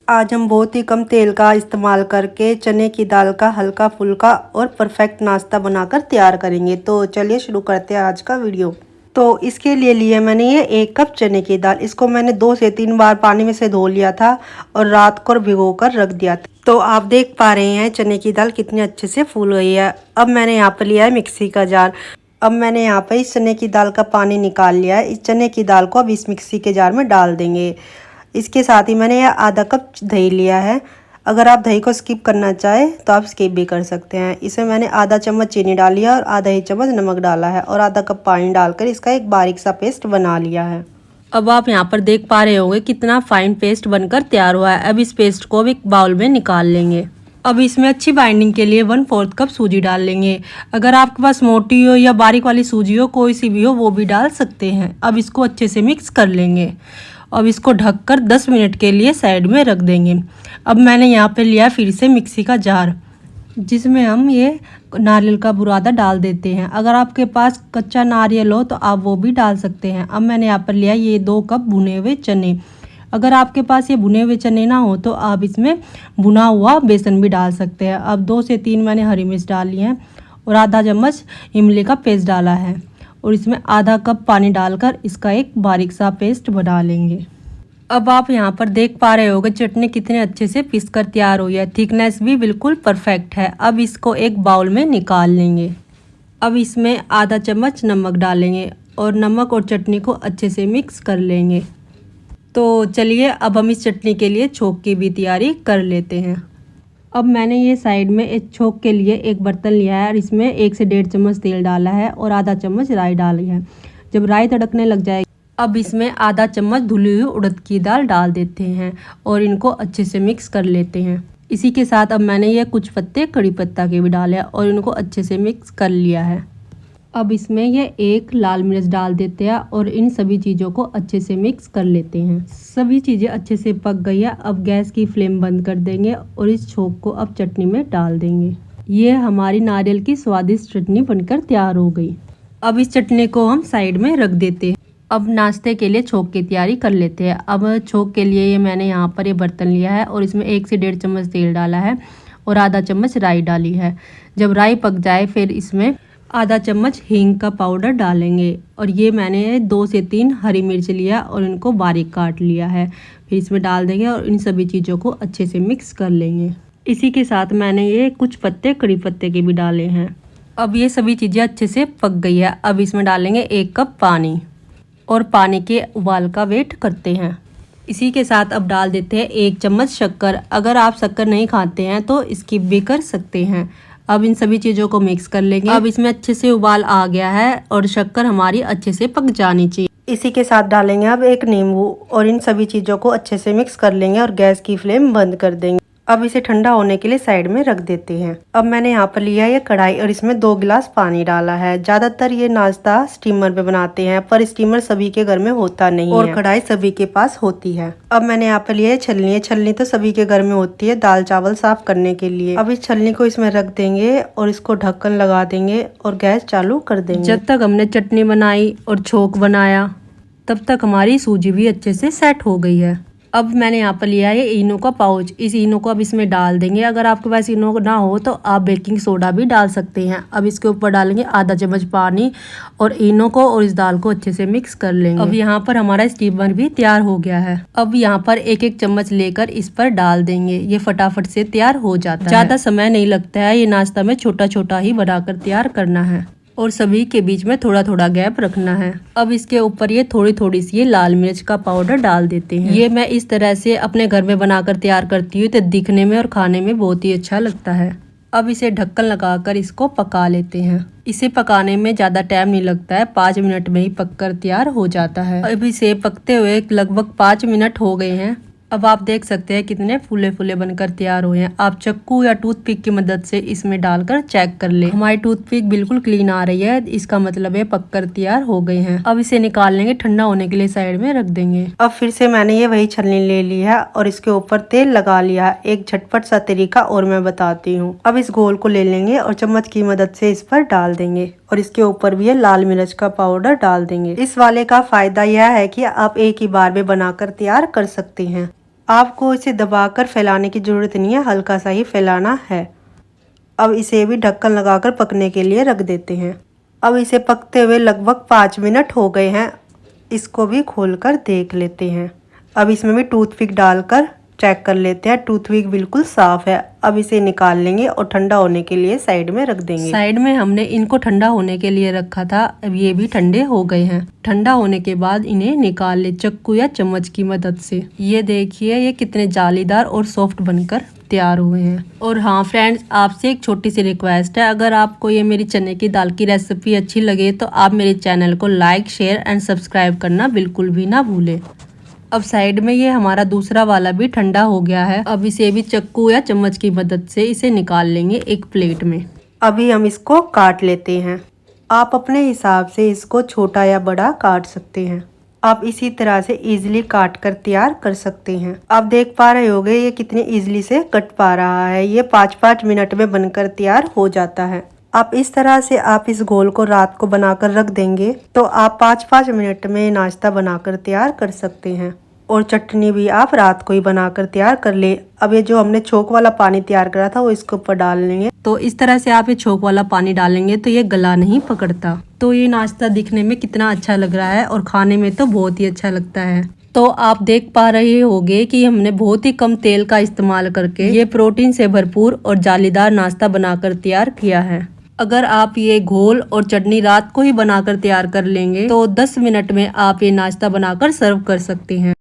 आज हम बहुत ही कम तेल का इस्तेमाल करके चने की दाल का हल्का फुल्का और परफेक्ट नाश्ता बनाकर तैयार करेंगे। तो चलिए शुरू करते हैं आज का वीडियो। तो इसके लिए मैंने ये 1 कप चने की दाल, इसको मैंने 2 से 3 बार पानी में से धो लिया था और रात को भिगो कर रख दिया था। तो आप देख पा रहे हैं चने की दाल कितनी अच्छे से फूल गई है। अब मैंने यहाँ पर लिया है मिक्सी का जार। अब मैंने यहाँ पर इस चने की दाल का पानी निकाल लिया है। इस चने की दाल को अब इस मिक्सी के जार में डाल देंगे। इसके साथ ही मैंने यह आधा कप दही लिया है। अगर आप दही को स्किप करना चाहें तो आप स्किप भी कर सकते हैं। इसमें मैंने आधा चम्मच चीनी डाली है और आधा ही चम्मच नमक डाला है और आधा कप पानी डालकर इसका एक बारीक सा पेस्ट बना लिया है। अब आप यहाँ पर देख पा रहे होंगे कितना फाइन पेस्ट बनकर तैयार हुआ है। अब इस पेस्ट को एक बाउल में निकाल लेंगे। अब इसमें अच्छी बाइंडिंग के लिए 1/4 कप सूजी डाल लेंगे। अगर आपके पास मोटी हो या बारीक वाली सूजी हो, कोई सी भी हो, वो भी डाल सकते हैं। अब इसको अच्छे से मिक्स कर लेंगे। अब इसको ढककर 10 मिनट के लिए साइड में रख देंगे। अब मैंने यहाँ पे लिया फिर से मिक्सी का जार, जिसमें हम ये नारियल का बुरादा डाल देते हैं। अगर आपके पास कच्चा नारियल हो तो आप वो भी डाल सकते हैं। अब मैंने यहाँ पर लिया ये 2 कप भुने हुए चने। अगर आपके पास ये भुने हुए चने ना हो तो आप इसमें भुना हुआ बेसन भी डाल सकते हैं। अब 2 से 3 मैंने हरी मिर्च डाली हैं और आधा चम्मच इमली का पेस्ट डाला है और इसमें आधा कप पानी डालकर इसका एक बारीक सा पेस्ट बना लेंगे। अब आप यहाँ पर देख पा रहे होगे चटनी कितने अच्छे से पीस कर तैयार हुई है। थिकनेस भी बिल्कुल परफेक्ट है। अब इसको एक बाउल में निकाल लेंगे। अब इसमें आधा चम्मच नमक डालेंगे और नमक और चटनी को अच्छे से मिक्स कर लेंगे। तो चलिए अब हम इस चटनी के लिए छोंक की भी तैयारी कर लेते हैं। अब मैंने ये साइड में एक छोंक के लिए एक बर्तन लिया है और इसमें 1 से 1.5 चम्मच तेल डाला है और आधा चम्मच राई डाली है। जब राई तड़कने लग जाएगी अब इसमें आधा चम्मच धुली हुई उड़द की दाल डाल देते हैं और इनको अच्छे से मिक्स कर लेते हैं। इसी के साथ अब मैंने ये कुछ पत्ते कड़ी पत्ता के भी डाले और इनको अच्छे से मिक्स कर लिया है। अब इसमें ये 1 लाल मिर्च डाल देते हैं और इन सभी चीज़ों को अच्छे से मिक्स कर लेते हैं। सभी चीज़ें अच्छे से पक गई है। अब गैस की फ्लेम बंद कर देंगे और इस छोंक को अब चटनी में डाल देंगे। ये हमारी नारियल की स्वादिष्ट चटनी बनकर तैयार हो गई। अब इस चटनी को हम साइड में रख देते हैं। अब नाश्ते के लिए छोंक की तैयारी कर लेते हैं। अब छोंक के लिए ये मैंने यहाँ पर ये बर्तन लिया है और इसमें 1 से 1.5 चम्मच तेल डाला है और आधा चम्मच राई डाली है। जब राई पक जाए फिर इसमें आधा चम्मच हींग का पाउडर डालेंगे और ये मैंने 2 से 3 हरी मिर्च लिया और इनको बारीक काट लिया है। फिर इसमें डाल देंगे और इन सभी चीज़ों को अच्छे से मिक्स कर लेंगे। इसी के साथ मैंने ये कुछ पत्ते कड़ी पत्ते के भी डाले हैं। अब ये सभी चीज़ें अच्छे से पक गई है। अब इसमें डालेंगे 1 कप पानी और पानी के उबाल का वेट करते हैं। इसी के साथ अब डाल देते हैं 1 चम्मच शक्कर। अगर आप शक्कर नहीं खाते हैं तो स्किप भी कर सकते हैं। अब इन सभी चीज़ों को मिक्स कर लेंगे। अब इसमें अच्छे से उबाल आ गया है और शक्कर हमारी अच्छे से पक जानी चाहिए। इसी के साथ डालेंगे अब 1 नींबू और इन सभी चीज़ों को अच्छे से मिक्स कर लेंगे और गैस की फ्लेम बंद कर देंगे। अब इसे ठंडा होने के लिए साइड में रख देते हैं। अब मैंने यहाँ पर लिया ये कढ़ाई और इसमें 2 गिलास पानी डाला है। ज़्यादातर ये नाश्ता स्टीमर पे बनाते हैं पर स्टीमर सभी के घर में होता नहीं और कढ़ाई सभी के पास होती है। अब मैंने यहाँ पर लिया है छलनी। है छलनी तो सभी के घर में होती है दाल चावल साफ करने के लिए। अब इस छलनी को इसमें रख देंगे और इसको ढक्कन लगा देंगे और गैस चालू कर देंगे। जब तक हमने चटनी बनाई और छोंक बनाया तब तक हमारी सूजी भी अच्छे से सेट हो गई है। अब मैंने यहाँ पर लिया है इनो का पाउच। इस इनो को अब इसमें डाल देंगे। अगर आपके पास इनो ना हो तो आप बेकिंग सोडा भी डाल सकते हैं। अब इसके ऊपर डालेंगे आधा चम्मच पानी और इनो को और इस दाल को अच्छे से मिक्स कर लेंगे। अब यहाँ पर हमारा स्टीमर भी तैयार हो गया है। अब यहाँ पर 1-1 चम्मच लेकर इस पर डाल देंगे। ये फटाफट से तैयार हो जाता है। ज़्यादा समय नहीं लगता है। ये नाश्ता में छोटा छोटा ही बनाकर तैयार करना है और सभी के बीच में थोड़ा थोड़ा गैप रखना है। अब इसके ऊपर ये थोड़ी थोड़ी सी लाल मिर्च का पाउडर डाल देते हैं। ये मैं इस तरह से अपने घर में बनाकर तैयार करती हूँ तो दिखने में और खाने में बहुत ही अच्छा लगता है। अब इसे ढक्कन लगाकर इसको पका लेते हैं। इसे पकाने में ज़्यादा टाइम नहीं लगता है। 5 मिनट में ही पककर तैयार हो जाता है। अब इसे पकते हुए लगभग 5 मिनट हो गए हैं। अब आप देख सकते हैं कितने फूले फूले बनकर तैयार हुए हैं। आप चक्कू या टूथपिक की मदद से इसमें डालकर चेक कर ले। हमारी टूथपिक बिल्कुल क्लीन आ रही है, इसका मतलब है पककर तैयार हो गए हैं। अब इसे निकाल लेंगे, ठंडा होने के लिए साइड में रख देंगे। अब फिर से मैंने ये वही छलनी ले ली है और इसके ऊपर तेल लगा लिया। एक झटपट सा तरीका और मैं बताती हूँ। अब इस घोल को ले लेंगे और चम्मच की मदद से इस पर डाल देंगे और इसके ऊपर भी ये लाल मिर्च का पाउडर डाल देंगे। इस वाले का फायदा यह है कि आप एक ही बार में बनाकर तैयार कर सकते हैं। आपको इसे दबाकर फैलाने की ज़रूरत नहीं है, हल्का सा ही फैलाना है। अब इसे भी ढक्कन लगाकर पकने के लिए रख देते हैं। अब इसे पकते हुए लगभग 5 मिनट हो गए हैं। इसको भी खोलकर देख लेते हैं। अब इसमें भी टूथपिक डालकर चेक कर लेते हैं। टूथपिक बिल्कुल साफ़ है। अब इसे निकाल लेंगे और ठंडा होने के लिए साइड में रख देंगे। साइड में हमने इनको ठंडा होने के लिए रखा था। अब ये भी ठंडे हो गए हैं। ठंडा होने के बाद इन्हें निकाल ले चक्कू या चम्मच की मदद से। ये देखिए ये कितने जालीदार और सॉफ्ट बनकर तैयार हुए हैं। और हाँ फ्रेंड्स, आपसे एक छोटी सी रिक्वेस्ट है, अगर आपको ये मेरी चने की दाल की रेसिपी अच्छी लगे तो आप मेरे चैनल को लाइक, शेयर एंड सब्सक्राइब करना बिल्कुल भी ना भूलें। अब साइड में ये हमारा दूसरा वाला भी ठंडा हो गया है। अब इसे भी चक्कू या चम्मच की मदद से इसे निकाल लेंगे एक प्लेट में। अभी हम इसको काट लेते हैं। आप अपने हिसाब से इसको छोटा या बड़ा काट सकते हैं। आप इसी तरह से इजीली काट कर तैयार कर सकते हैं। आप देख पा रहे होंगे ये कितनी इजीली से कट पा रहा है। ये 5-5 मिनट में बनकर तैयार हो जाता है। आप इस तरह से आप इस घोल को रात को बनाकर रख देंगे तो आप 5-5 मिनट में नाश्ता बनाकर तैयार कर सकते हैं। और चटनी भी आप रात को ही बनाकर तैयार कर ले। अब ये जो हमने छोंक वाला पानी तैयार करा था वो इसके ऊपर डाल लेंगे। तो इस तरह से आप ये छोंक वाला पानी डालेंगे तो ये गला नहीं पकड़ता। तो ये नाश्ता दिखने में कितना अच्छा लग रहा है और खाने में तो बहुत ही अच्छा लगता है। तो आप देख पा रहे होंगे कि हमने बहुत ही कम तेल का इस्तेमाल करके ये प्रोटीन से भरपूर और जालीदार नाश्ता बनाकर तैयार किया है। अगर आप ये घोल और चटनी रात को ही बनाकर तैयार कर लेंगे तो 10 मिनट में आप ये नाश्ता बनाकर सर्व कर सकते हैं।